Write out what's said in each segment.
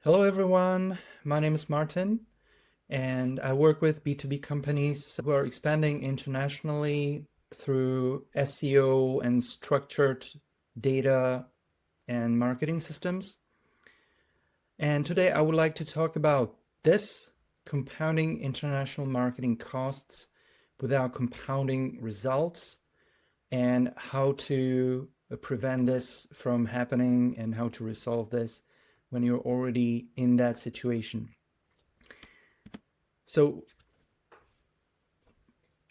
Hello, everyone. My name is Martin, and I work with B2B companies who are expanding internationally through SEO and structured data and marketing systems. And today I would like to talk about this: compounding international marketing costs without compounding results, and how to prevent this from happening and how to resolve this when you're already in that situation. So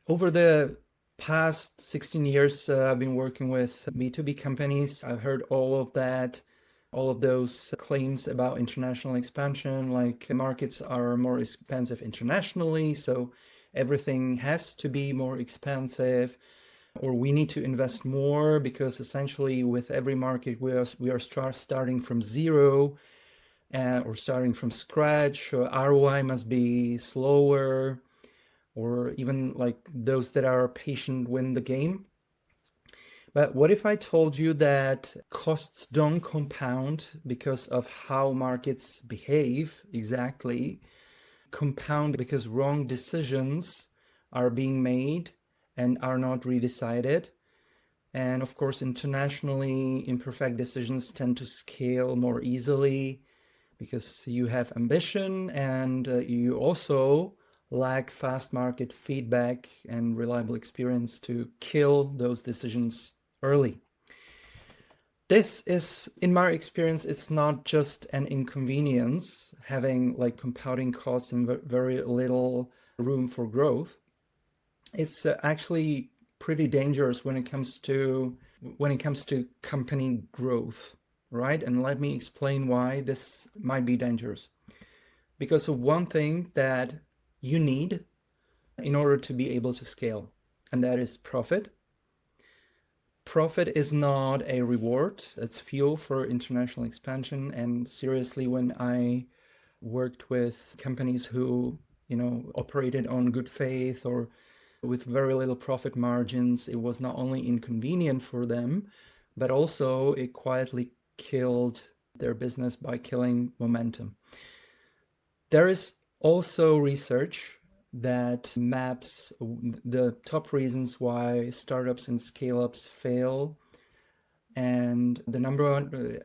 over the past 16 years, I've been working with B2B companies. I've heard all of those claims about international expansion, like markets are more expensive internationally, so everything has to be more expensive, or we need to invest more because essentially with every market we are starting from zero, or starting from scratch. ROI must be slower, or even like those that are patient win the game. But what if I told you that costs don't compound because of how markets behave exactly, compound because wrong decisions are being made and are not redecided? And of course, internationally, imperfect decisions tend to scale more easily because you have ambition, and you also lack fast market feedback and reliable experience to kill those decisions early. This is, in my experience, it's not just an inconvenience having like compounding costs and very little room for growth. It's actually pretty dangerous when it comes to company growth, right? And let me explain why this might be dangerous. Because of one thing that you need in order to be able to scale, and that is profit. Profit is not a reward, it's fuel for international expansion. And seriously, when I worked with companies who, operated on good faith or with very little profit margins, it was not only inconvenient for them, but also it quietly killed their business by killing momentum. There is also research that maps the top reasons why startups and scale-ups fail. And the number one,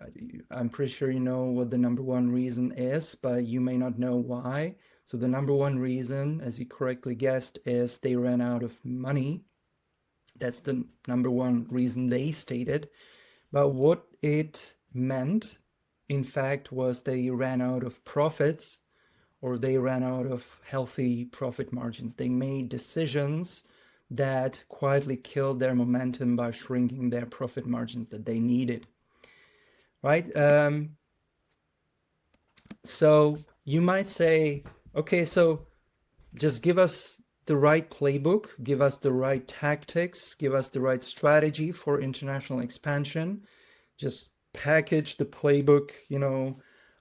I'm pretty sure you know what the number one reason is, but you may not know why. So the number one reason, as you correctly guessed, is they ran out of money. That's the number one reason they stated. But what it meant, in fact, was they ran out of profits, or they ran out of healthy profit margins. They made decisions that quietly killed their momentum by shrinking their profit margins that they needed, right? So you might say, okay, so just give us the right playbook, give us the right tactics, give us the right strategy for international expansion. Just package the playbook,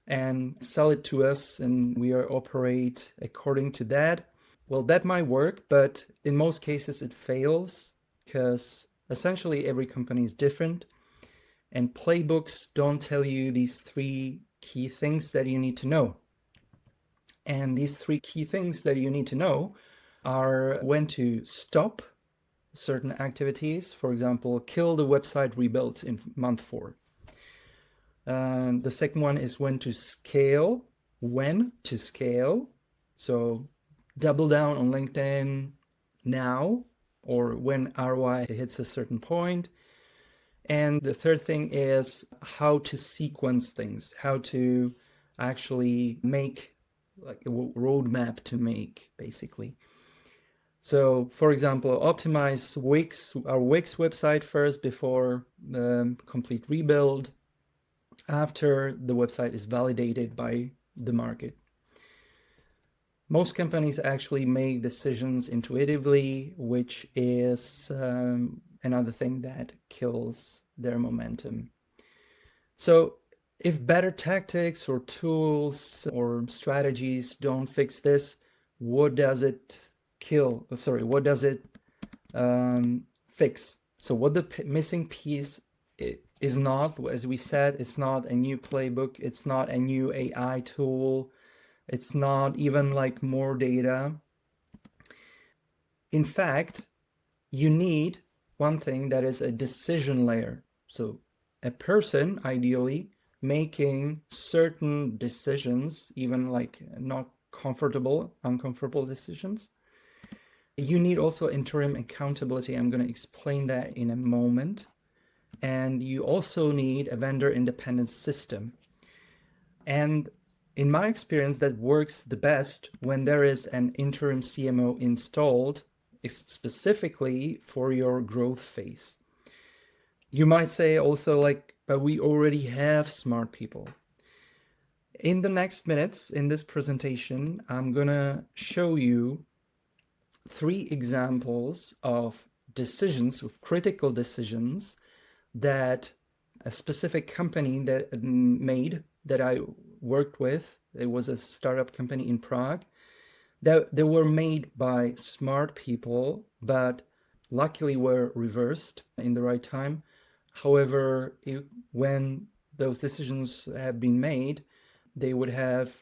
and sell it to us, and we operate according to that. Well, that might work, but in most cases it fails because essentially every company is different, and playbooks don't tell you these three key things that you need to know. And these three key things that you need to know are when to stop certain activities. For example, kill the website rebuilt in month 4. The second one is when to scale. So double down on LinkedIn now, or when ROI hits a certain point. And the third thing is how to sequence things, how to actually make like a roadmap to make, basically. So, for example, optimize our Wix website first before the complete rebuild, after the website is validated by the market. Most companies actually make decisions intuitively, which is another thing that kills their momentum. So if better tactics or tools or strategies don't fix this, what does it fix? So what the missing piece it is not, as we said, it's not a new playbook. It's not a new AI tool. It's not even like more data. In fact, you need one thing that is a decision layer. So a person, ideally, making certain decisions, even like not uncomfortable decisions. You need also interim accountability. I'm going to explain that in a moment. And you also need a vendor independent system. And in my experience, that works the best when there is an interim CMO installed specifically for your growth phase. You might say also like, but we already have smart people. In the next minutes in this presentation, I'm gonna show you 3 examples of decisions, of critical decisions that a specific company that made, that I worked with. It was a startup company in Prague that they were made by smart people, but luckily were reversed in the right time. However, when those decisions have been made, they would have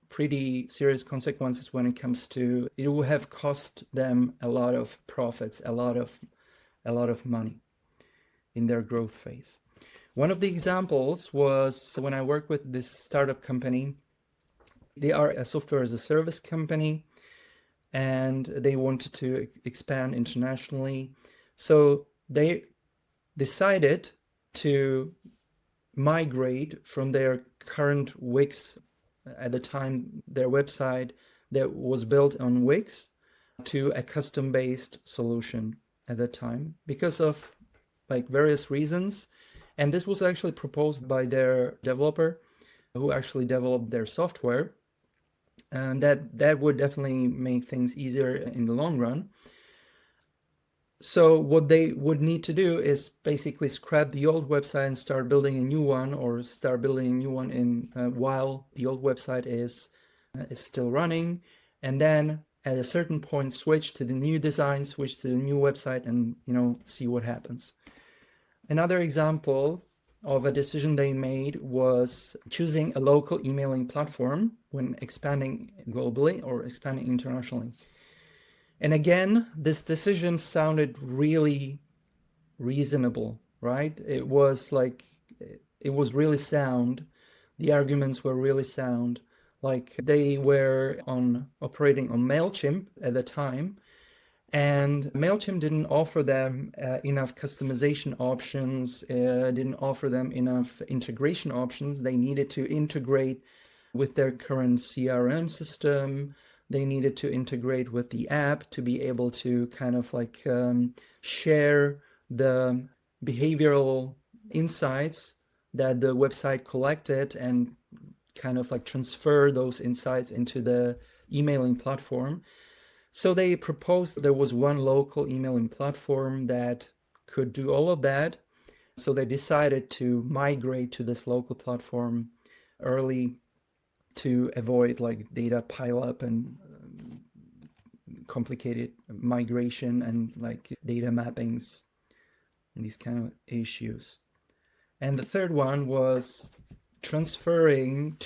pretty serious consequences when it comes to, it will have cost them a lot of profits, a lot of money in their growth phase. One of the examples was when I worked with this startup company. They are a software as a service company, and they wanted to expand internationally. So they decided to migrate from their current Wix, at the time their website that was built on Wix, to a custom-based solution at that time because of like various reasons. And this was actually proposed by their developer who actually developed their software. And that would definitely make things easier in the long run. So what they would need to do is basically scrap the old website and start building a new one, or start building a new one in while the old website is still running, and then at a certain point switch to the new design, switch to the new website, and see what happens. Another example of a decision they made was choosing a local emailing platform when expanding globally or expanding internationally. And again, this decision sounded really reasonable, right? It was really sound. The arguments were really sound. Like they were operating on MailChimp at the time, and MailChimp didn't offer them enough customization options, didn't offer them enough integration options. They needed to integrate with their current CRM system. They needed to integrate with the app to be able to kind of like share the behavioral insights that the website collected and kind of like transfer those insights into the emailing platform. So they proposed there was one local emailing platform that could do all of that. So they decided to migrate to this local platform early to avoid like data pileup and complicated migration and like data mappings and these kind of issues. And the third one was transferring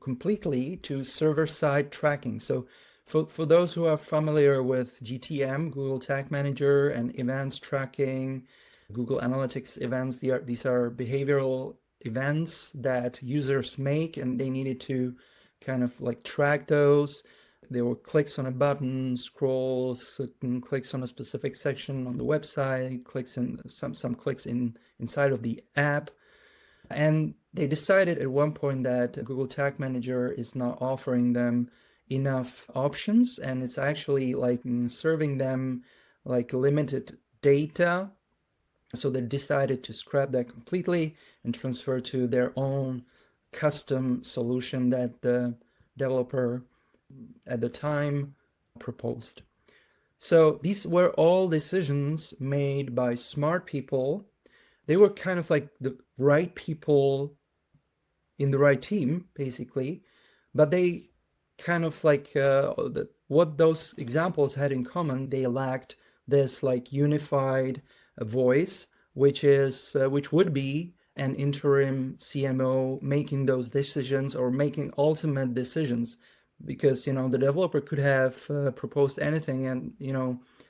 completely to server-side tracking. So for those who are familiar with GTM, Google Tag Manager, and events tracking, Google Analytics events, these are behavioral events that users make, and they needed to kind of like track those. There were clicks on a button, scrolls, clicks on a specific section on the website, clicks in some clicks inside of the app. And they decided at one point that Google Tag Manager is not offering them enough options, and it's actually like serving them like limited data. So they decided to scrap that completely and transfer to their own custom solution that the developer at the time proposed. So these were all decisions made by smart people. They were kind of like the right people in the right team, basically, but they kind of like what those examples had in common, they lacked this like unified voice which would be an interim CMO making those decisions or making ultimate decisions, because the developer could have proposed anything, and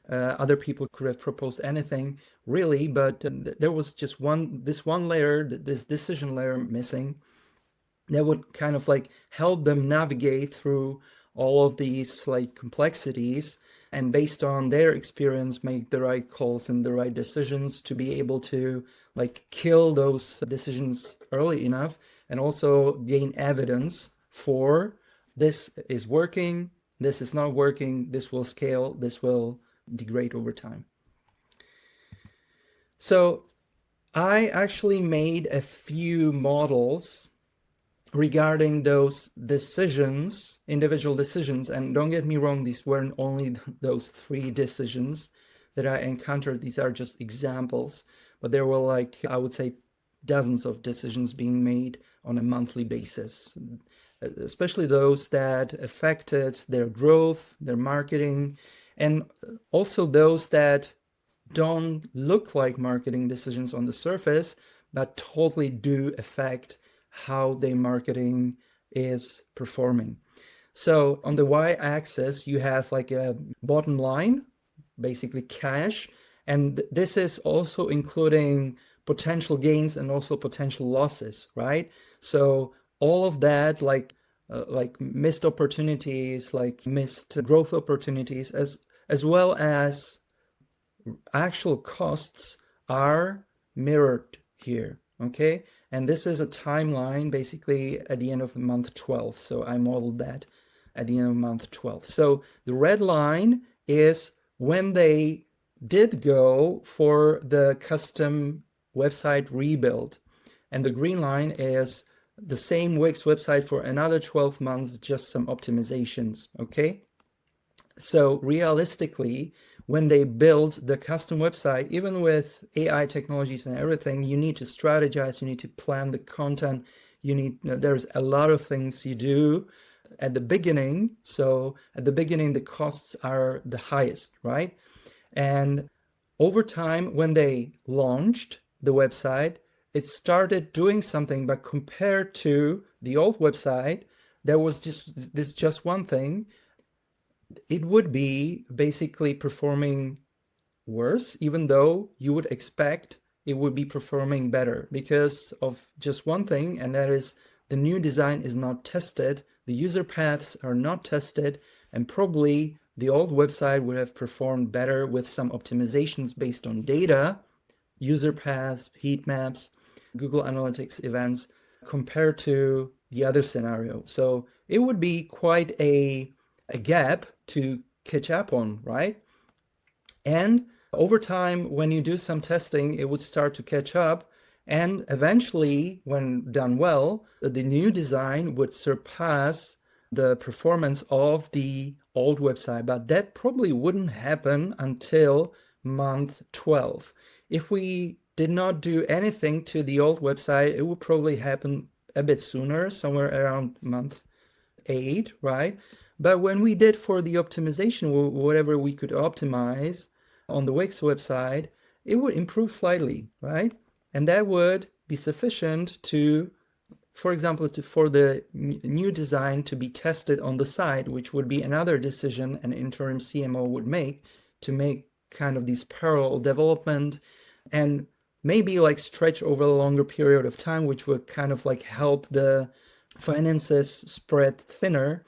other people could have proposed anything really, but there was just this one layer, this decision layer missing, that would kind of like help them navigate through all of these like complexities, and based on their experience make the right calls and the right decisions to be able to like kill those decisions early enough, and also gain evidence for this is working, this is not working, this will scale, this will degrade over time. So I actually made a few models regarding those decisions, individual decisions. And don't get me wrong, these weren't only those 3 decisions that I encountered. These are just examples, but there were like, I would say, dozens of decisions being made on a monthly basis, especially those that affected their growth, their marketing, and also those that don't look like marketing decisions on the surface, but totally do affect how their marketing is performing. So on the y-axis, you have like a bottom line, basically cash, and this is also including potential gains and also potential losses, right? So all of that, like missed opportunities, like missed growth opportunities, as well as actual costs, are mirrored here, okay? And this is a timeline basically at the end of month 12. So I modeled that at the end of month 12. So the red line is when they did go for the custom website rebuild. And the green line is the same Wix website for another 12 months, just some optimizations, okay? So realistically, when they build the custom website, even with AI technologies and everything, you need to strategize, you need to plan the content, there's a lot of things you do at the beginning. So at the beginning, the costs are the highest, right? And over time, when they launched the website, it started doing something, but compared to the old website, there was just one thing. It would be basically performing worse, even though you would expect it would be performing better, because of just one thing, and that is the new design is not tested, the user paths are not tested, and probably the old website would have performed better with some optimizations based on data, user paths, heat maps, Google Analytics events, compared to the other scenario. So it would be quite a gap to catch up on, right? And over time, when you do some testing, it would start to catch up. And eventually, when done well, the new design would surpass the performance of the old website. But that probably wouldn't happen until month 12. If we did not do anything to the old website, it would probably happen a bit sooner, somewhere around month 8, right? But when we did for the optimization, whatever we could optimize on the Wix website, it would improve slightly, right? And that would be sufficient to, for example, for the new design to be tested on the site, which would be another decision an interim CMO would make, to make kind of these parallel development and maybe like stretch over a longer period of time, which would kind of like help the finances spread thinner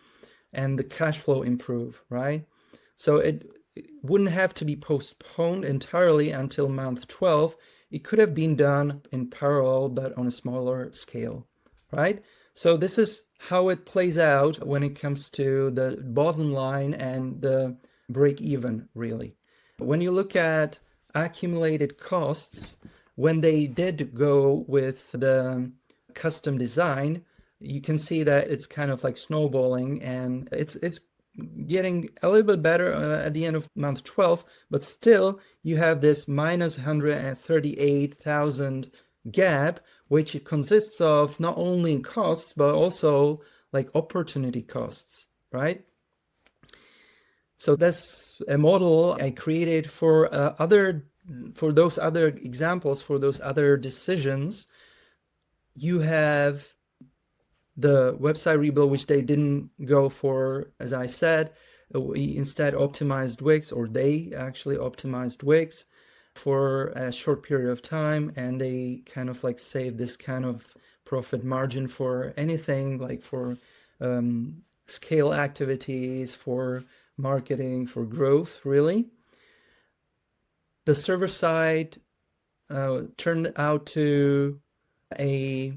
and the cash flow improve, right? So it wouldn't have to be postponed entirely until month 12. It could have been done in parallel, but on a smaller scale, right? So this is how it plays out when it comes to the bottom line and the break even, really. When you look at accumulated costs, when they did go with the custom design, you can see that it's kind of like snowballing, and it's getting a little bit better at the end of month 12, but still you have this minus 138,000 gap, which consists of not only costs, but also like opportunity costs, right? So that's a model I created for other for those other examples, for those other decisions, you have the website rebuild, which they didn't go for, as I said. We instead optimized Wix, or they actually optimized Wix for a short period of time, and they kind of like saved this kind of profit margin for anything like for scale activities, for marketing, for growth, really. The server side turned out to a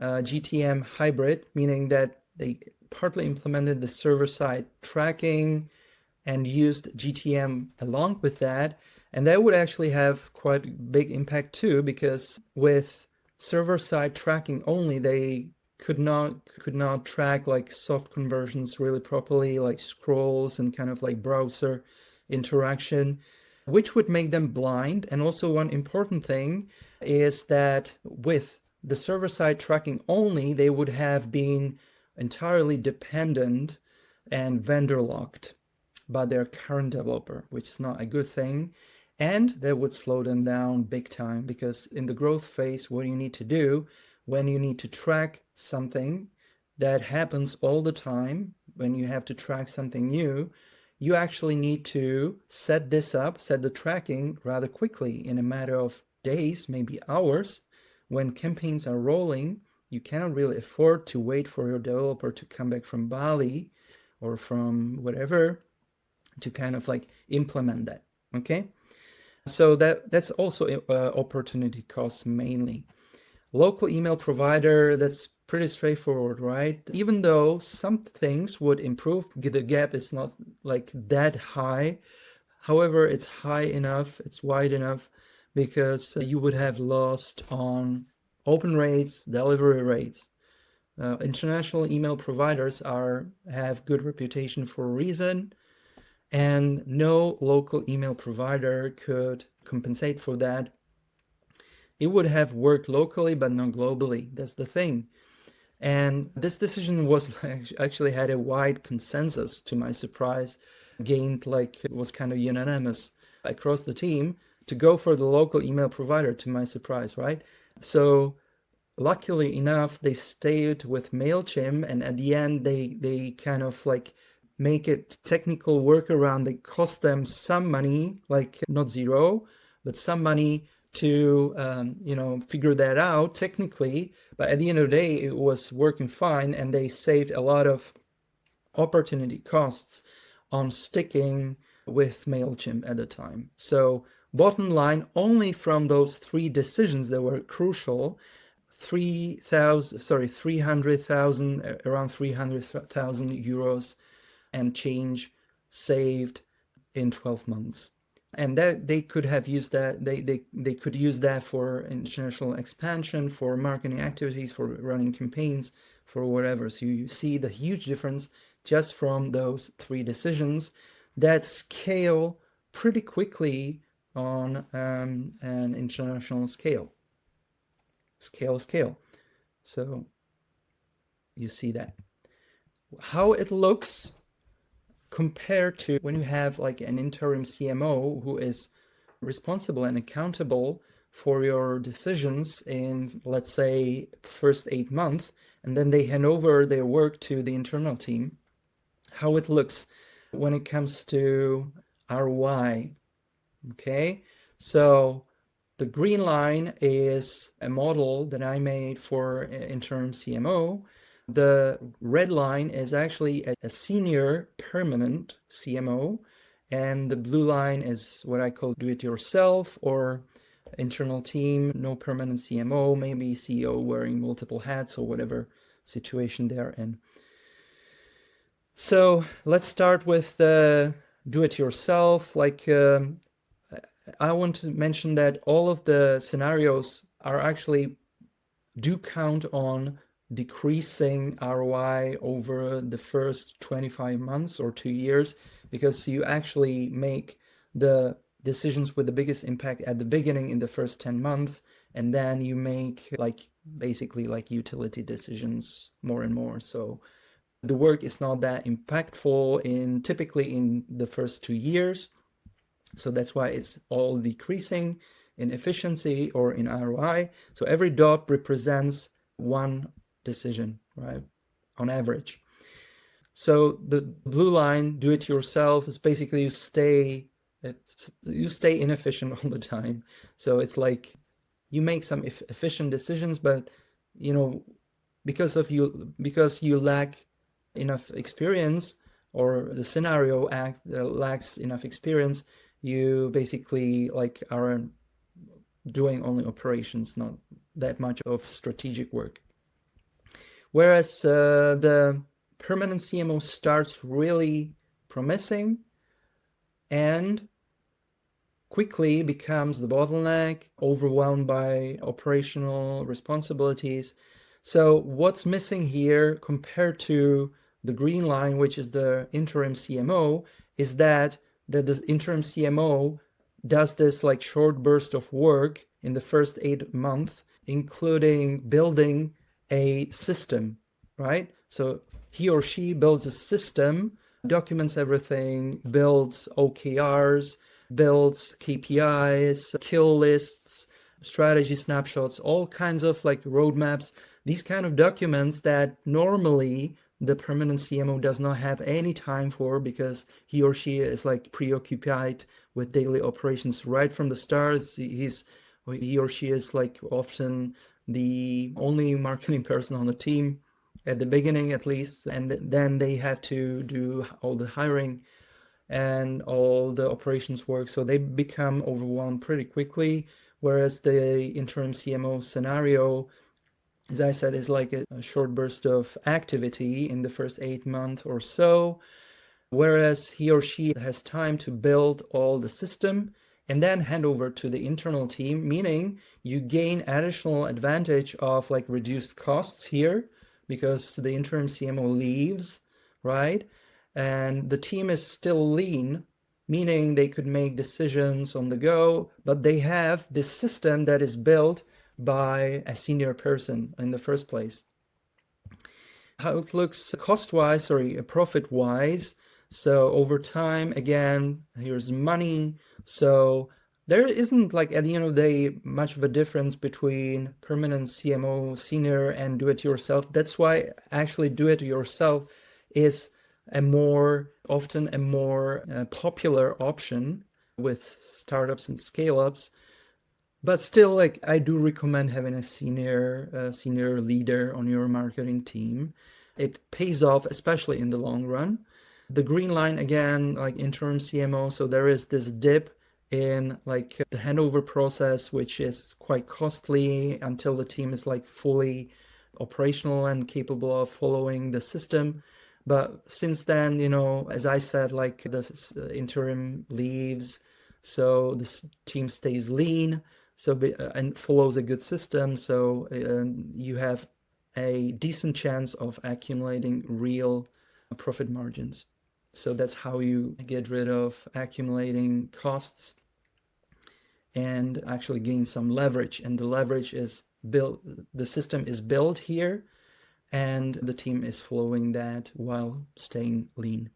GTM hybrid, meaning that they partly implemented the server-side tracking and used GTM along with that. And that would actually have quite a big impact too, because with server-side tracking only, they could not track like soft conversions really properly, like scrolls and kind of like browser interaction, which would make them blind. And also one important thing is that with the server-side tracking only, they would have been entirely dependent and vendor locked by their current developer, which is not a good thing. And that would slow them down big time, because in the growth phase, what you need to do when you need to track something that happens all the time, when you have to track something new, you actually need to set this up, set the tracking rather quickly in a matter of days, maybe hours. When campaigns are rolling, you cannot really afford to wait for your developer to come back from Bali or from whatever to kind of like implement that, okay? So that's also opportunity costs mainly. Local email provider, that's pretty straightforward, right? Even though some things would improve, the gap is not like that high. However, it's high enough, it's wide enough, because you would have lost on open rates, delivery rates. International email providers have good reputation for a reason, and no local email provider could compensate for that. It would have worked locally, but not globally. That's the thing. And this decision was actually had a wide consensus, to my surprise, gained like it was kind of unanimous across the team to go for the local email provider, to my surprise, right? So luckily enough, they stayed with MailChimp, and at the end, they kind of like make it technical workaround that cost them some money, like not zero, but some money to figure that out technically. But at the end of the day, it was working fine, and they saved a lot of opportunity costs on sticking with MailChimp at the time. So bottom line, only from those three decisions that were crucial, 300,000, around 300,000 euros and change saved in 12 months. And that they could have used that, they could use that for international expansion, for marketing activities, for running campaigns, for whatever. So you see the huge difference just from those three decisions that scale pretty quickly on an international scale. Scale. So you see that. How it looks compared to when you have like an interim CMO who is responsible and accountable for your decisions in, let's say, first 8 months, and then they hand over their work to the internal team. How it looks when it comes to ROI. Okay, so the green line is a model that I made for interim CMO. The red line is actually a senior permanent CMO, and the blue line is what I call do-it-yourself or internal team, no permanent CMO, maybe CEO wearing multiple hats or whatever situation they're in. So let's start with the do-it-yourself. I want to mention that all of the scenarios are actually do count on decreasing ROI over the first 25 months or 2 years, because you actually make the decisions with the biggest impact at the beginning in the first 10 months, and then you make basically utility decisions more and more. So the work is not that impactful typically in the first 2 years. So that's why it's all decreasing in efficiency or in ROI. So every dot represents one decision, right? On average. So the blue line, do it yourself, is basically you stay inefficient all the time. So it's like you make some efficient decisions, but because you lack enough experience, or the scenario lacks enough experience, you basically like are doing only operations, not that much of strategic work. Whereas the permanent CMO starts really promising and quickly becomes the bottleneck, overwhelmed by operational responsibilities. So what's missing here compared to the green line, which is the interim CMO, is that the interim CMO does this like short burst of work in the first 8 months, including building a system, right? So he or she builds a system, documents everything, builds OKRs, builds KPIs, kill lists, strategy snapshots, all kinds of like roadmaps, these kind of documents that normally the permanent CMO does not have any time for, because he or she is like preoccupied with daily operations right from the start. He or she is like often the only marketing person on the team at the beginning, at least, and then they have to do all the hiring and all the operations work. So they become overwhelmed pretty quickly. Whereas the interim CMO scenario, as I said, is like a short burst of activity in the first 8 months or so. Whereas he or she has time to build all the system and then hand over to the internal team, meaning you gain additional advantage of like reduced costs here because the interim CMO leaves, right? And the team is still lean, meaning they could make decisions on the go, but they have this system that is built by a senior person in the first place. How it looks profit-wise. So over time, again, here's money. So there isn't like at the end of the day much of a difference between permanent CMO, senior, and do-it-yourself. That's why actually do-it-yourself is often a more popular option with startups and scale-ups. But still, like I do recommend having a senior leader on your marketing team. It pays off, especially in the long run. The green line again, like interim CMO. So there is this dip in like the handover process, which is quite costly until the team is like fully operational and capable of following the system. But since then, as I said, like the interim leaves, so the team stays lean, so and follows a good system. So you have a decent chance of accumulating real profit margins. So that's how you get rid of accumulating costs and actually gain some leverage. And the leverage is built, the system is built here, and the team is following that while staying lean,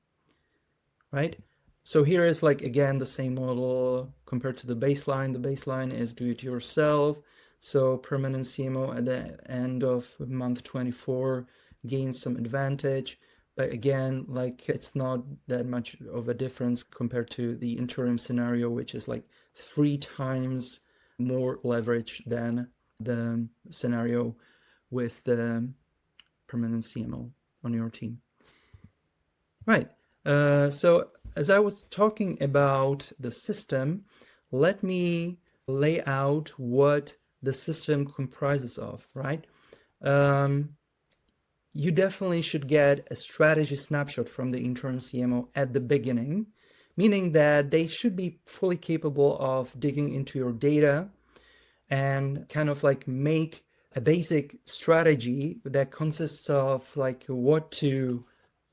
right? So here is like, again, the same model compared to the baseline. The baseline is do it yourself. So permanent CMO at the end of month 24 gains some advantage. But again, like it's not that much of a difference compared to the interim scenario, which is like 3 times more leverage than the scenario with the permanent CMO on your team. Right. So as I was talking about the system, let me lay out what the system comprises of, right? You definitely should get a strategy snapshot from the interim CMO at the beginning, meaning that they should be fully capable of digging into your data and kind of like make a basic strategy that consists of like what to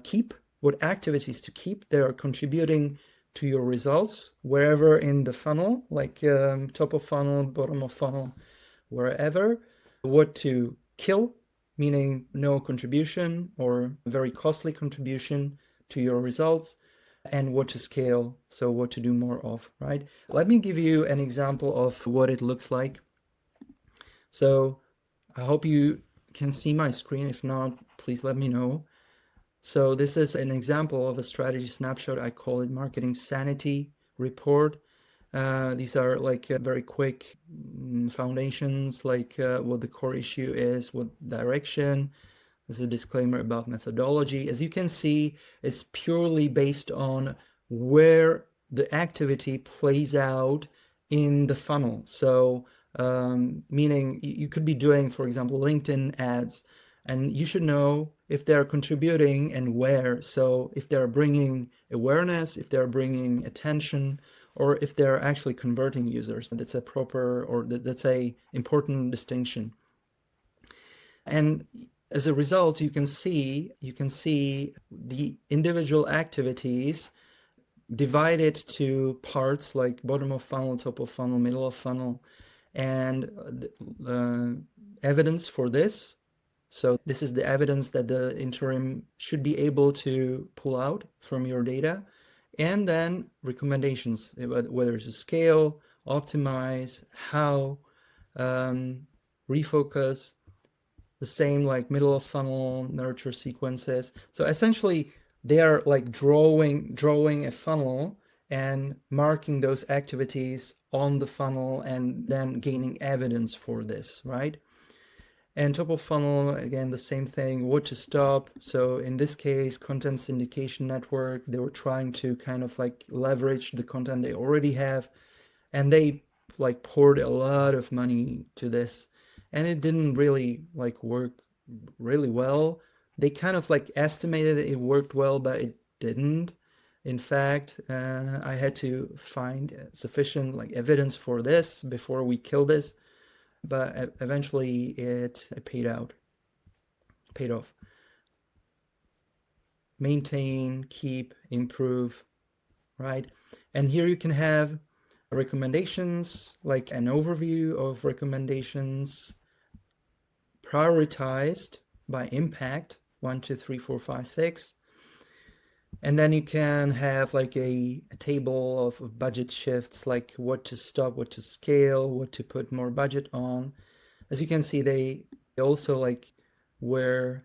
keep, what activities to keep that are contributing to your results wherever in the funnel, like top of funnel, bottom of funnel, wherever. What to kill, meaning no contribution or very costly contribution to your results. and what to scale, so what to do more of, right? Let me give you an example of what it looks like. So I hope you can see my screen. If not, please let me know. So this is an example of a strategy snapshot. I call it marketing sanity report. These are like very quick foundations, like what the core issue is, what direction. There's a disclaimer about methodology. As you can see, it's purely based on where the activity plays out in the funnel. So meaning you could be doing, for example, LinkedIn ads, and you should know if they're contributing and where. So if they're bringing awareness, if they're bringing attention, or if they're actually converting users. That's a proper, or that's a important distinction. And as a result, you can see the individual activities divided to parts like bottom of funnel, top of funnel, middle of funnel, and evidence for this. So this is the evidence that the interim should be able to pull out from your data. And then recommendations, whether to scale, optimize, how, refocus, the same like middle of funnel, nurture sequences. So essentially they are like drawing a funnel and marking those activities on the funnel and then gaining evidence for this, right? And top of funnel, again, the same thing, what to stop. So in this case, content syndication network, they were trying to kind of like leverage the content they already have, and they like poured a lot of money to this, and it didn't really like work really well. They kind of like estimated it worked well, but it didn't. In fact, I had to find sufficient like evidence for this before we kill this, but eventually it paid off. Maintain, keep, improve, right? And here you can have recommendations, like an overview of recommendations prioritized by impact, 1, 2, 3, 4, 5, 6. And then you can have like a table of budget shifts, like what to stop, what to scale, what to put more budget on. As you can see, they also like where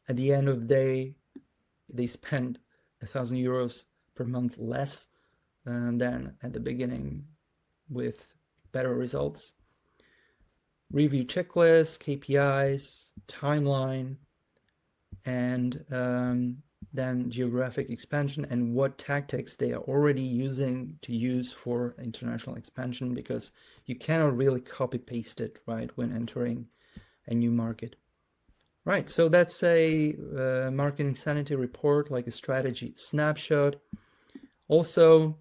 at the end of the day, they spend 1,000 euros per month less than at the beginning with better results. Review checklists, KPIs, timeline, and then geographic expansion and what tactics they are already using to use for international expansion, because you cannot really copy paste it, right, when entering a new market. Right, so that's a marketing sanity report, like a strategy snapshot. Also,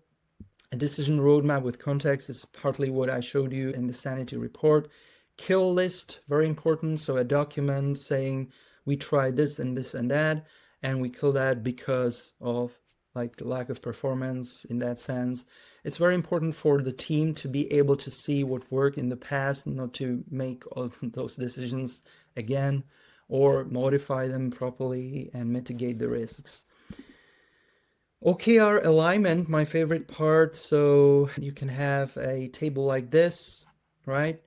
a decision roadmap with context is partly what I showed you in the sanity report. Kill list, very important. So a document saying we tried this and this and that, and we kill that because of like the lack of performance in that sense. It's very important for the team to be able to see what worked in the past, not to make all those decisions again, or modify them properly and mitigate the risks. OKR alignment, my favorite part. So you can have a table like this, right?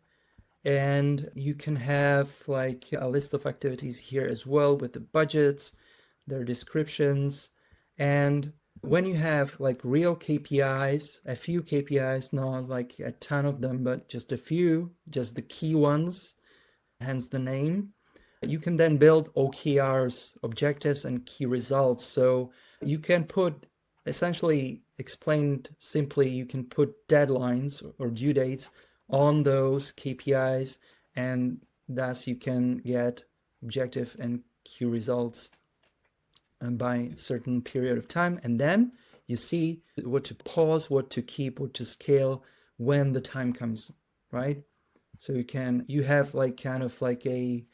And you can have like a list of activities here as well with the budgets, their descriptions. And when you have like real KPIs, a few KPIs, not like a ton of them, but just a few, just the key ones, hence the name, you can then build OKRs, objectives and key results. So you can put, essentially explained simply, you can put deadlines or due dates on those KPIs, and thus you can get objective and key results by a certain period of time. And then you see what to pause, what to keep, what to scale when the time comes, right? So you have like kind of like a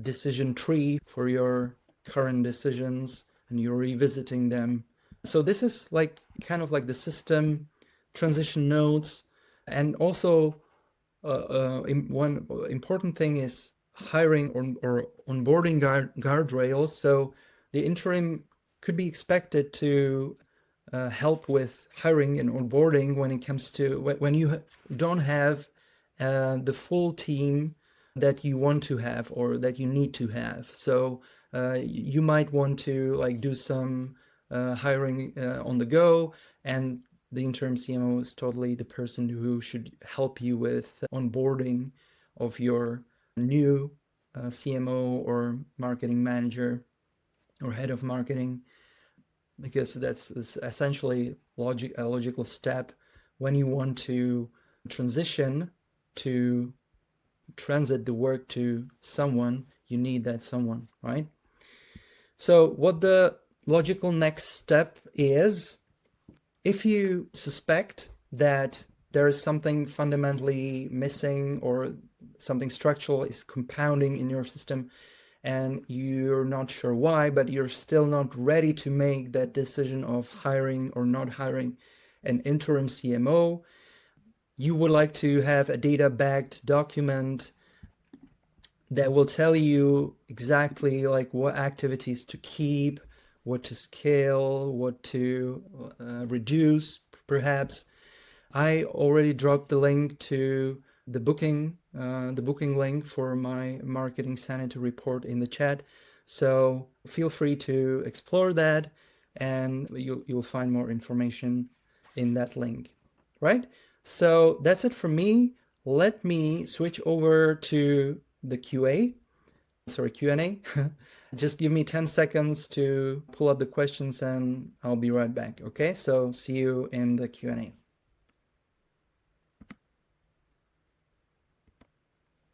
decision tree for your current decisions, and you're revisiting them. So this is like kind of like the system, transition notes, and also one important thing is hiring or onboarding guardrails. So the interim could be expected to help with hiring and onboarding when it comes to when you don't have the full team that you want to have or that you need to have. So you might want to like do some hiring on the go, and the interim CMO is totally the person who should help you with onboarding of your new CMO or marketing manager or head of marketing, because that's essentially a logical step when you want to transition to transit the work to someone. You need that someone, right? So what the logical next step is, if you suspect that there is something fundamentally missing or something structural is compounding in your system and you're not sure why, but you're still not ready to make that decision of hiring or not hiring an interim CMO, you would like to have a data-backed document that will tell you exactly like what activities to keep, what to scale, what to reduce, perhaps. I already dropped the link to the booking link for my marketing sanity report in the chat. So feel free to explore that, and you'll find more information in that link, right? So that's it from me. Let me switch over to the Q&A. Just give me 10 seconds to pull up the questions and I'll be right back. Okay, so see you in the Q&A.